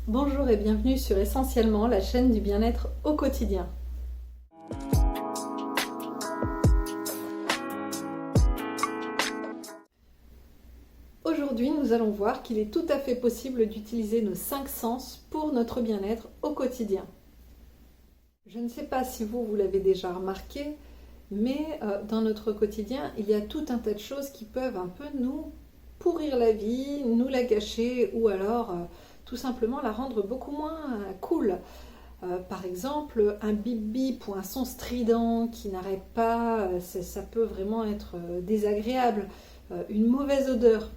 Bonjour et bienvenue sur Essentiellement, la chaîne du bien-être au quotidien. Aujourd'hui, nous allons voir qu'il est tout à fait possible d'utiliser nos 5 sens pour notre bien-être au quotidien. Je ne sais pas si vous l'avez déjà remarqué, mais dans notre quotidien, il y a tout un tas de choses qui peuvent un peu nous pourrir la vie, nous la gâcher ou alors tout simplement la rendre beaucoup moins cool. Par exemple, un bip bip ou un son strident qui n'arrête pas, ça peut vraiment être désagréable. Une mauvaise odeur.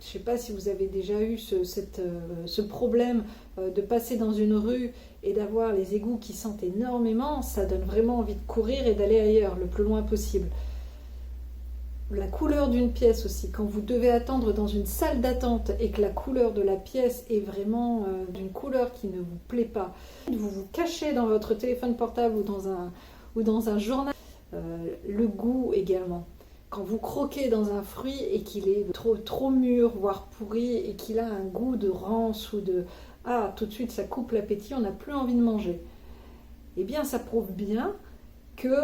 Je ne sais pas si vous avez déjà eu ce problème de passer dans une rue et d'avoir les égouts qui sentent énormément. Ça donne vraiment envie de courir et d'aller ailleurs le plus loin possible. La couleur d'une pièce aussi, quand vous devez attendre dans une salle d'attente et que la couleur de la pièce est vraiment d'une couleur qui ne vous plaît pas, vous vous cachez dans votre téléphone portable ou dans un journal. Le goût également. Quand vous croquez dans un fruit et qu'il est trop mûr, voire pourri, et qu'il a un goût de rance ou de... Ah, tout de suite ça coupe l'appétit, on n'a plus envie de manger. Eh bien, ça prouve bien que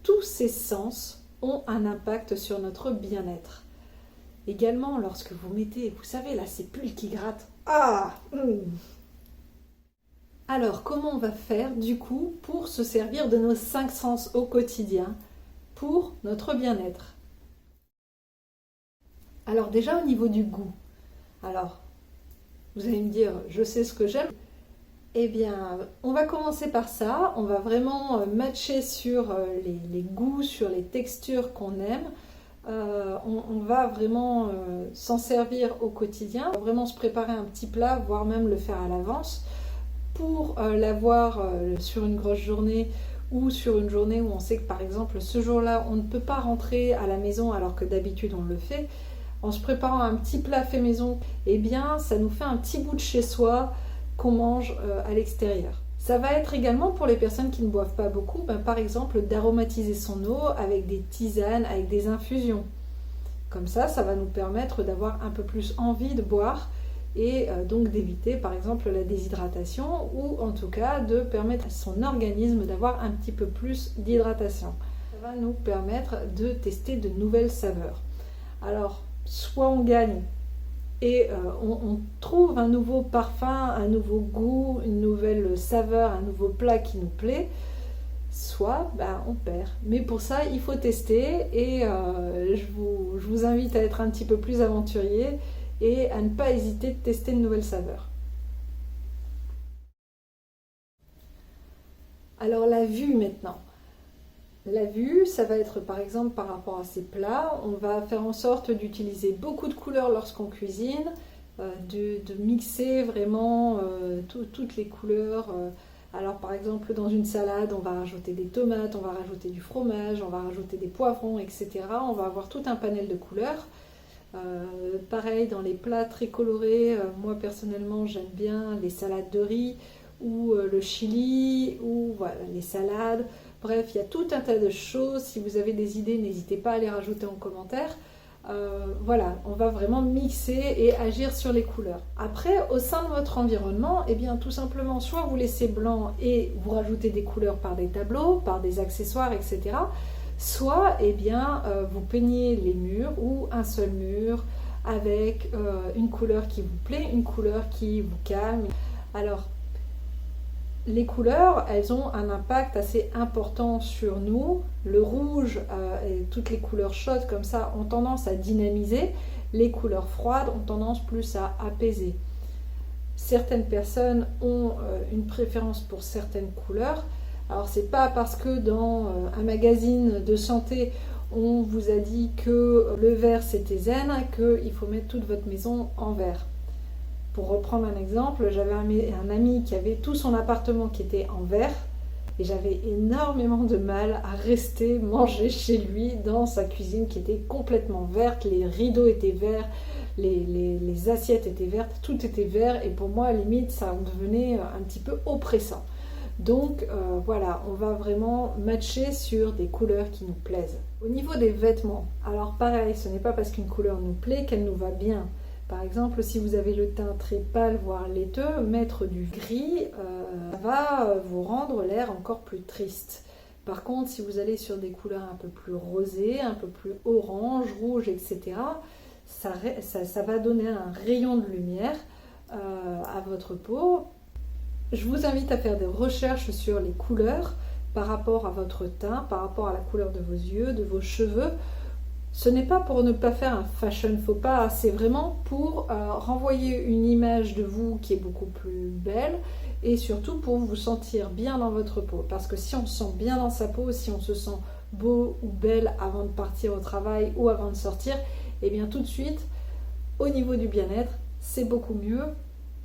tous ces sens ont un impact sur notre bien-être. Également, lorsque vous mettez, vous savez, là, ces pulls qui grattent. Alors, comment on va faire, du coup, pour se servir de nos 5 sens au quotidien pour notre bien-être? Alors, déjà, au niveau du goût. Alors, vous allez me dire, je sais ce que j'aime. Eh bien, on va commencer par ça. On va vraiment matcher sur les goûts, sur les textures qu'on aime. On va vraiment s'en servir au quotidien. On va vraiment se préparer un petit plat, voire même le faire à l'avance, pour l'avoir sur une grosse journée ou sur une journée où on sait que par exemple ce jour-là on ne peut pas rentrer à la maison alors que d'habitude on le fait. En se préparant un petit plat fait maison, eh bien ça nous fait un petit bout de chez soi qu'on mange à l'extérieur. Ça va être également pour les personnes qui ne boivent pas beaucoup, par exemple d'aromatiser son eau avec des tisanes, avec des infusions. Comme ça va nous permettre d'avoir un peu plus envie de boire et donc d'éviter par exemple la déshydratation ou en tout cas de permettre à son organisme d'avoir un petit peu plus d'hydratation. Ça va nous permettre de tester de nouvelles saveurs. Alors, soit on gagne et on trouve un nouveau parfum, un nouveau goût, une nouvelle saveur, un nouveau plat qui nous plaît, soit on perd. Mais pour ça, il faut tester et je vous invite à être un petit peu plus aventurier et à ne pas hésiter de tester une nouvelle saveur. Alors la vue maintenant. La vue, ça va être par exemple par rapport à ces plats, on va faire en sorte d'utiliser beaucoup de couleurs lorsqu'on cuisine, de mixer vraiment toutes les couleurs. Alors par exemple dans une salade, on va rajouter des tomates, on va rajouter du fromage, on va rajouter des poivrons, etc. On va avoir tout un panel de couleurs. Pareil dans les plats très colorés, moi personnellement j'aime bien les salades de riz ou le chili ou voilà, les salades. Bref, il y a tout un tas de choses. Si vous avez des idées, n'hésitez pas à les rajouter en commentaire. Voilà, on va vraiment mixer et agir sur les couleurs. Après, au sein de votre environnement, eh bien, tout simplement, soit vous laissez blanc et vous rajoutez des couleurs par des tableaux, par des accessoires, etc. Soit, eh bien, vous peignez les murs ou un seul mur avec une couleur qui vous plaît, une couleur qui vous calme. Alors, les couleurs, elles ont un impact assez important sur nous. Le rouge et toutes les couleurs chaudes comme ça ont tendance à dynamiser. Les couleurs froides ont tendance plus à apaiser. Certaines personnes ont une préférence pour certaines couleurs. Alors c'est pas parce que dans un magazine de santé on vous a dit que le vert c'était zen qu'il faut mettre toute votre maison en vert. Pour reprendre un exemple, j'avais un ami qui avait tout son appartement qui était en vert et j'avais énormément de mal à rester manger chez lui dans sa cuisine qui était complètement verte, les rideaux étaient verts, les assiettes étaient vertes, tout était vert et pour moi à la limite ça devenait un petit peu oppressant. Donc voilà, on va vraiment matcher sur des couleurs qui nous plaisent. Au niveau des vêtements, alors pareil, ce n'est pas parce qu'une couleur nous plaît qu'elle nous va bien. Par exemple, si vous avez le teint très pâle, voire laiteux, mettre du gris va vous rendre l'air encore plus triste. Par contre, si vous allez sur des couleurs un peu plus rosées, un peu plus orange, rouge, etc., ça va donner un rayon de lumière à votre peau. Je vous invite à faire des recherches sur les couleurs par rapport à votre teint, par rapport à la couleur de vos yeux, de vos cheveux. Ce n'est pas pour ne pas faire un fashion faux pas, c'est vraiment pour renvoyer une image de vous qui est beaucoup plus belle et surtout pour vous sentir bien dans votre peau. Parce que si on se sent bien dans sa peau, si on se sent beau ou belle avant de partir au travail ou avant de sortir, et bien tout de suite, au niveau du bien-être, c'est beaucoup mieux.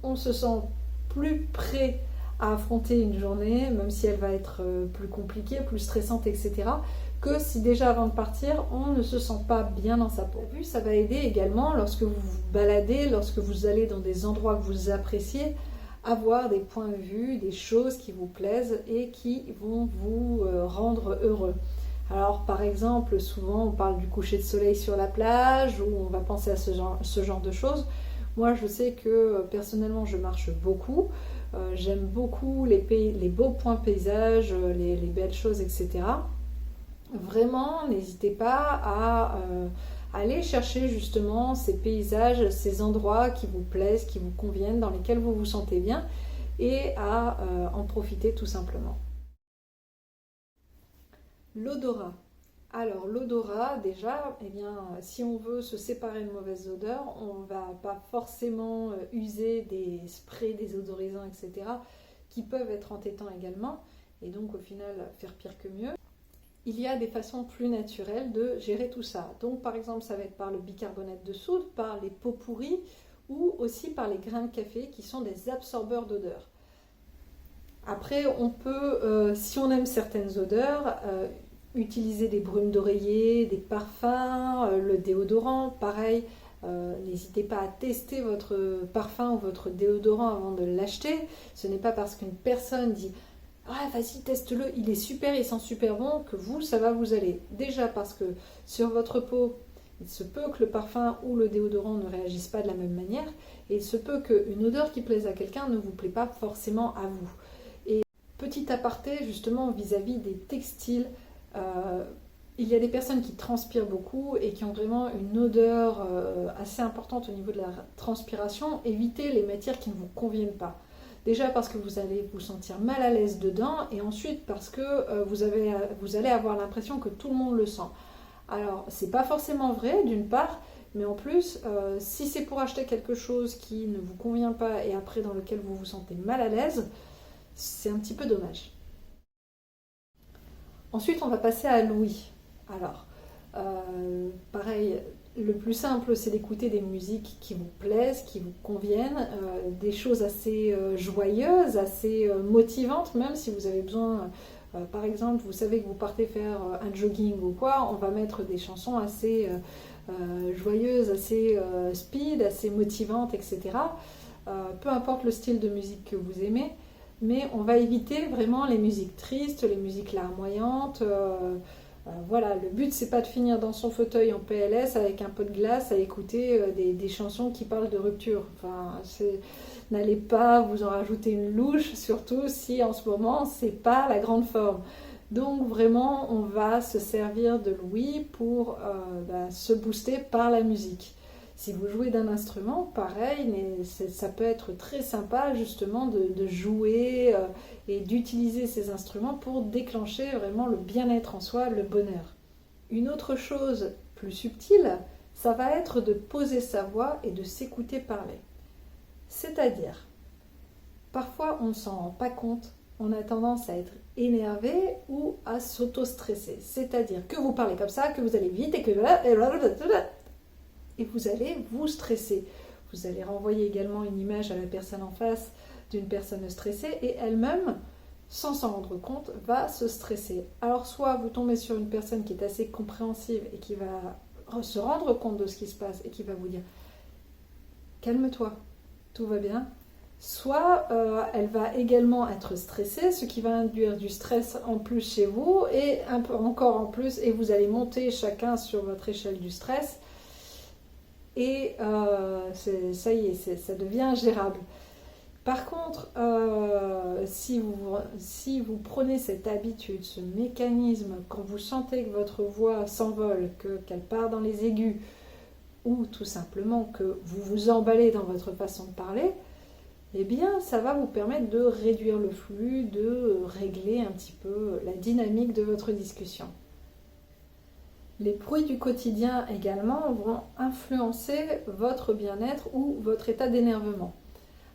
On se sent plus prêt à affronter une journée, même si elle va être plus compliquée, plus stressante, etc., que si déjà avant de partir, on ne se sent pas bien dans sa peau. Ça va aider également lorsque vous vous baladez, lorsque vous allez dans des endroits que vous appréciez, à voir des points de vue, des choses qui vous plaisent et qui vont vous rendre heureux. Alors par exemple, souvent on parle du coucher de soleil sur la plage ou on va penser à ce genre de choses. Moi je sais que personnellement je marche beaucoup, j'aime beaucoup les beaux points paysages, les belles choses, etc. Vraiment, n'hésitez pas à aller chercher justement ces paysages, ces endroits qui vous plaisent, qui vous conviennent, dans lesquels vous vous sentez bien et à en profiter tout simplement. L'odorat. Alors l'odorat déjà, eh bien, si on veut se séparer de mauvaises odeurs, on ne va pas forcément user des sprays désodorisants, etc. qui peuvent être entêtants également et donc au final faire pire que mieux. Il y a des façons plus naturelles de gérer tout ça. Donc par exemple, ça va être par le bicarbonate de soude, par les pots pourris ou aussi par les grains de café qui sont des absorbeurs d'odeur. Après, on peut, si on aime certaines odeurs, utiliser des brumes d'oreiller, des parfums, le déodorant, pareil. N'hésitez pas à tester votre parfum ou votre déodorant avant de l'acheter. Ce n'est pas parce qu'une personne dit ah, vas-y, teste-le, il est super, il sent super bon, que vous, ça va vous aller. Déjà parce que sur votre peau, il se peut que le parfum ou le déodorant ne réagissent pas de la même manière, et il se peut qu'une odeur qui plaise à quelqu'un ne vous plaît pas forcément à vous. Et petit aparté, justement, vis-à-vis des textiles, il y a des personnes qui transpirent beaucoup et qui ont vraiment une odeur assez importante au niveau de la transpiration. Évitez les matières qui ne vous conviennent pas. Déjà parce que vous allez vous sentir mal à l'aise dedans et ensuite parce que vous allez avoir l'impression que tout le monde le sent. Alors, c'est pas forcément vrai d'une part, mais en plus, si c'est pour acheter quelque chose qui ne vous convient pas et après dans lequel vous vous sentez mal à l'aise, c'est un petit peu dommage. Ensuite, on va passer à l'ouïe. Alors, pareil, le plus simple, c'est d'écouter des musiques qui vous plaisent, qui vous conviennent, des choses assez joyeuses, assez motivantes, même si vous avez besoin, par exemple, vous savez que vous partez faire un jogging ou quoi, on va mettre des chansons assez joyeuses, assez speed, assez motivantes, etc. Peu importe le style de musique que vous aimez, mais on va éviter vraiment les musiques tristes, les musiques larmoyantes. Voilà, le but c'est pas de finir dans son fauteuil en PLS avec un pot de glace à écouter des chansons qui parlent de rupture. Enfin, n'allez pas vous en rajouter une louche, surtout si en ce moment c'est pas la grande forme. Donc vraiment, on va se servir de l'ouïe pour se booster par la musique. Si vous jouez d'un instrument, pareil, ça peut être très sympa justement de jouer et d'utiliser ces instruments pour déclencher vraiment le bien-être en soi, le bonheur. Une autre chose plus subtile, ça va être de poser sa voix et de s'écouter parler. C'est-à-dire, parfois on ne s'en rend pas compte, on a tendance à être énervé ou à s'auto-stresser. C'est-à-dire que vous parlez comme ça, que vous allez vite et vous allez vous stresser. Vous allez renvoyer également une image à la personne en face d'une personne stressée et elle-même, sans s'en rendre compte, va se stresser. Alors soit vous tombez sur une personne qui est assez compréhensive et qui va se rendre compte de ce qui se passe et qui va vous dire « calme-toi, tout va bien ». Soit elle va également être stressée, ce qui va induire du stress en plus chez vous et un peu encore en plus, et vous allez monter chacun sur votre échelle du stress. et ça y est, ça devient gérable. Par contre, si vous prenez cette habitude, ce mécanisme, quand vous sentez que votre voix s'envole, qu'elle part dans les aigus, ou tout simplement que vous vous emballez dans votre façon de parler, eh bien, ça va vous permettre de réduire le flux, de régler un petit peu la dynamique de votre discussion. Les bruits du quotidien également vont influencer votre bien-être ou votre état d'énervement.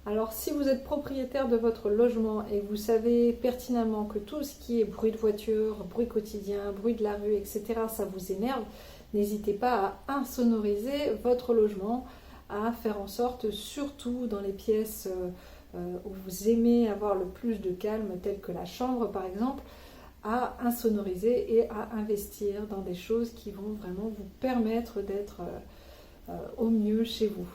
Alors, si vous êtes propriétaire de votre logement et que vous savez pertinemment que tout ce qui est bruit de voiture, bruit quotidien, bruit de la rue, etc., ça vous énerve, n'hésitez pas à insonoriser votre logement, à faire en sorte, surtout dans les pièces où vous aimez avoir le plus de calme, telles que la chambre par exemple, à insonoriser et à investir dans des choses qui vont vraiment vous permettre d'être au mieux chez vous.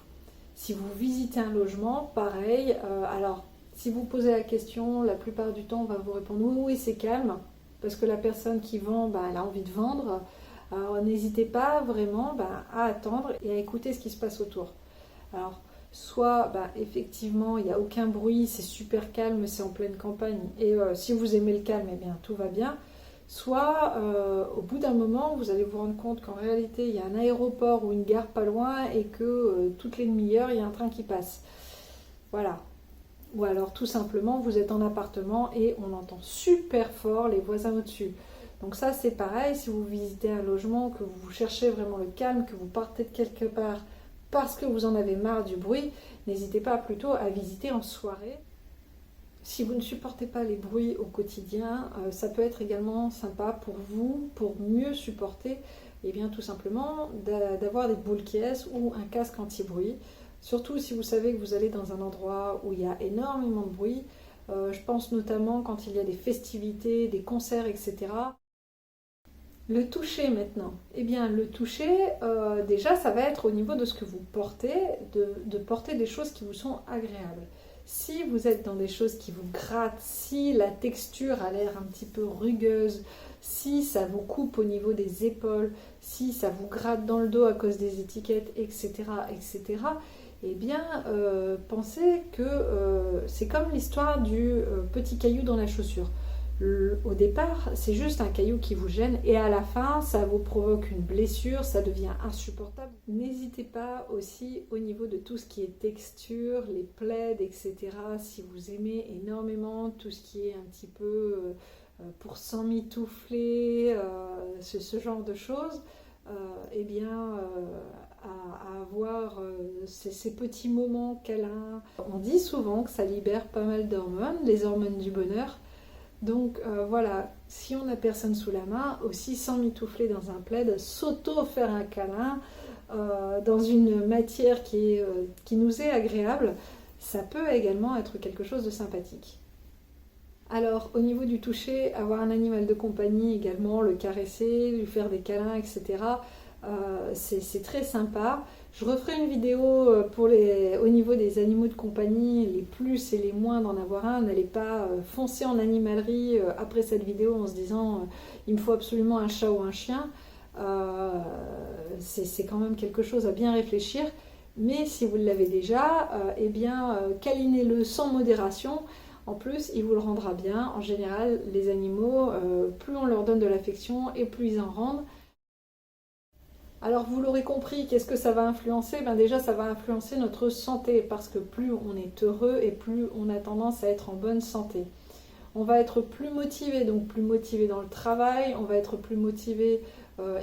Si vous visitez un logement, pareil, alors si vous posez la question, la plupart du temps on va vous répondre oui, c'est calme, parce que la personne qui vend, elle a envie de vendre. Alors n'hésitez pas vraiment à attendre et à écouter ce qui se passe autour. Alors soit effectivement il n'y a aucun bruit, c'est super calme, c'est en pleine campagne, et si vous aimez le calme, eh bien tout va bien. Soit au bout d'un moment vous allez vous rendre compte qu'en réalité il y a un aéroport ou une gare pas loin et que toutes les demi-heures il y a un train qui passe. Voilà. Ou alors tout simplement vous êtes en appartement et on entend super fort les voisins au-dessus. Donc ça c'est pareil, si vous visitez un logement, que vous cherchez vraiment le calme, que vous partez de quelque part parce que vous en avez marre du bruit, n'hésitez pas plutôt à visiter en soirée. Si vous ne supportez pas les bruits au quotidien, ça peut être également sympa pour vous, pour mieux supporter, et bien tout simplement d'avoir des boules qui ou un casque anti-bruit. Surtout si vous savez que vous allez dans un endroit où il y a énormément de bruit. Je pense notamment quand il y a des festivités, des concerts, etc. Le toucher maintenant. Eh bien le toucher, déjà ça va être au niveau de ce que vous portez, de porter des choses qui vous sont agréables. Si vous êtes dans des choses qui vous grattent, si la texture a l'air un petit peu rugueuse, si ça vous coupe au niveau des épaules, si ça vous gratte dans le dos à cause des étiquettes, etc., etc., eh bien, pensez que c'est comme l'histoire du petit caillou dans la chaussure. Au départ, c'est juste un caillou qui vous gêne et à la fin, ça vous provoque une blessure, ça devient insupportable. N'hésitez pas aussi au niveau de tout ce qui est texture, les plaids, etc. Si vous aimez énormément tout ce qui est un petit peu pour s'emmitoufler, ce genre de choses, eh bien, à avoir ces petits moments câlins. On dit souvent que ça libère pas mal d'hormones, les hormones du bonheur. Donc voilà, si on n'a personne sous la main, aussi s'emmitoufler dans un plaid, s'auto-faire un câlin dans une matière qui nous est agréable, ça peut également être quelque chose de sympathique. Alors au niveau du toucher, avoir un animal de compagnie également, le caresser, lui faire des câlins, etc. C'est très sympa. Je referai une vidéo au niveau des animaux de compagnie, les plus et les moins d'en avoir un. N'allez pas foncer en animalerie après cette vidéo en se disant il me faut absolument un chat ou un chien. C'est quand même quelque chose à bien réfléchir. Mais si vous l'avez déjà, eh bien câlinez-le sans modération. En plus, il vous le rendra bien. En général, les animaux, plus on leur donne de l'affection et plus ils en rendent. Alors vous l'aurez compris, qu'est-ce que ça va influencer? Déjà ça va influencer notre santé parce que plus on est heureux et plus on a tendance à être en bonne santé. On va être plus motivé, donc plus motivé dans le travail, on va être plus motivé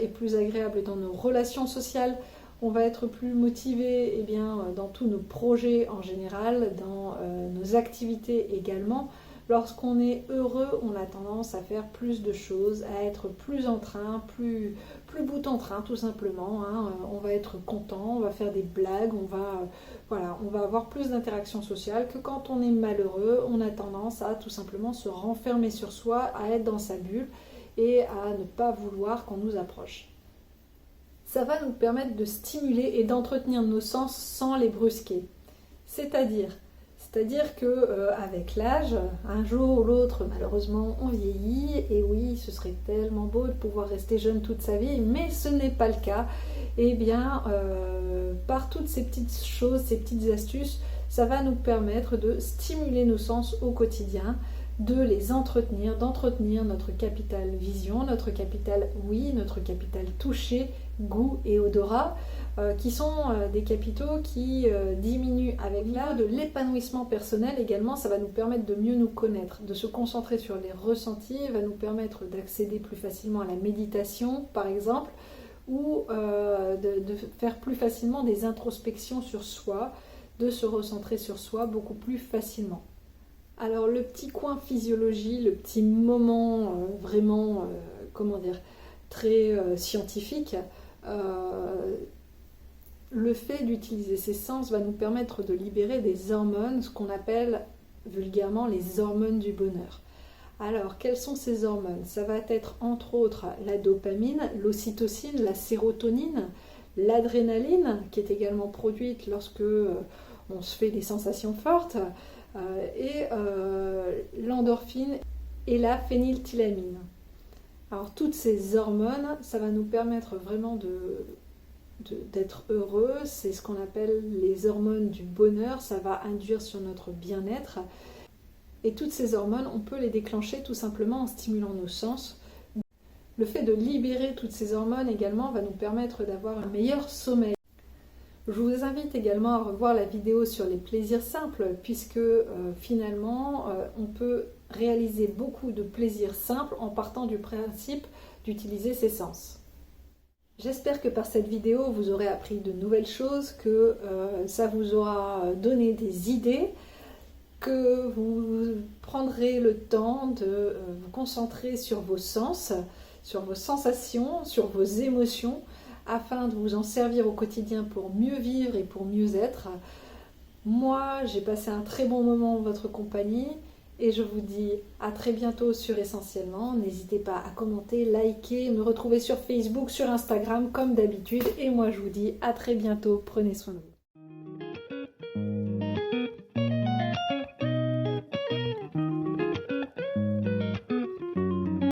et plus agréable dans nos relations sociales, on va être plus motivé dans tous nos projets en général, dans nos activités également. Lorsqu'on est heureux, on a tendance à faire plus de choses, à être plus en train, plus bout en train tout simplement. On va être content, on va faire des blagues, on va avoir plus d'interactions sociales que quand on est malheureux, on a tendance à tout simplement se renfermer sur soi, à être dans sa bulle et à ne pas vouloir qu'on nous approche. Ça va nous permettre de stimuler et d'entretenir nos sens sans les brusquer. C'est-à-dire que avec l'âge, un jour ou l'autre, malheureusement, on vieillit. Et oui, ce serait tellement beau de pouvoir rester jeune toute sa vie, mais ce n'est pas le cas. et bien par toutes ces petites choses, ces petites astuces, ça va nous permettre de stimuler nos sens au quotidien, de les entretenir, d'entretenir notre capital vision, notre capital ouïe, notre capital toucher, goût et odorat, qui sont des capitaux qui diminuent avec l'art de l'épanouissement personnel également. Ça va nous permettre de mieux nous connaître, de se concentrer sur les ressentis, va nous permettre d'accéder plus facilement à la méditation par exemple, ou de faire plus facilement des introspections sur soi, de se recentrer sur soi beaucoup plus facilement. Alors le petit coin physiologie, le petit moment vraiment, comment dire, très scientifique, le fait d'utiliser ces sens va nous permettre de libérer des hormones, ce qu'on appelle vulgairement les hormones du bonheur. Alors, quelles sont ces hormones? Ça va être entre autres la dopamine, l'ocytocine, la sérotonine, l'adrénaline, qui est également produite lorsque on se fait des sensations fortes, et l'endorphine et la phénylthylamine. Alors toutes ces hormones, ça va nous permettre vraiment d'être heureux, c'est ce qu'on appelle les hormones du bonheur, ça va induire sur notre bien-être. Et toutes ces hormones, on peut les déclencher tout simplement en stimulant nos sens. Le fait de libérer toutes ces hormones également va nous permettre d'avoir un meilleur sommeil. Je vous invite également à revoir la vidéo sur les plaisirs simples, puisque finalement, on peut réaliser beaucoup de plaisirs simples en partant du principe d'utiliser ses sens. J'espère que par cette vidéo, vous aurez appris de nouvelles choses, que ça vous aura donné des idées, que vous prendrez le temps de vous concentrer sur vos sens, sur vos sensations, sur vos émotions, afin de vous en servir au quotidien pour mieux vivre et pour mieux être. Moi, j'ai passé un très bon moment en votre compagnie et je vous dis à très bientôt sur Essentiellement. N'hésitez pas à commenter, liker, me retrouver sur Facebook, sur Instagram comme d'habitude. Et moi, je vous dis à très bientôt. Prenez soin de vous.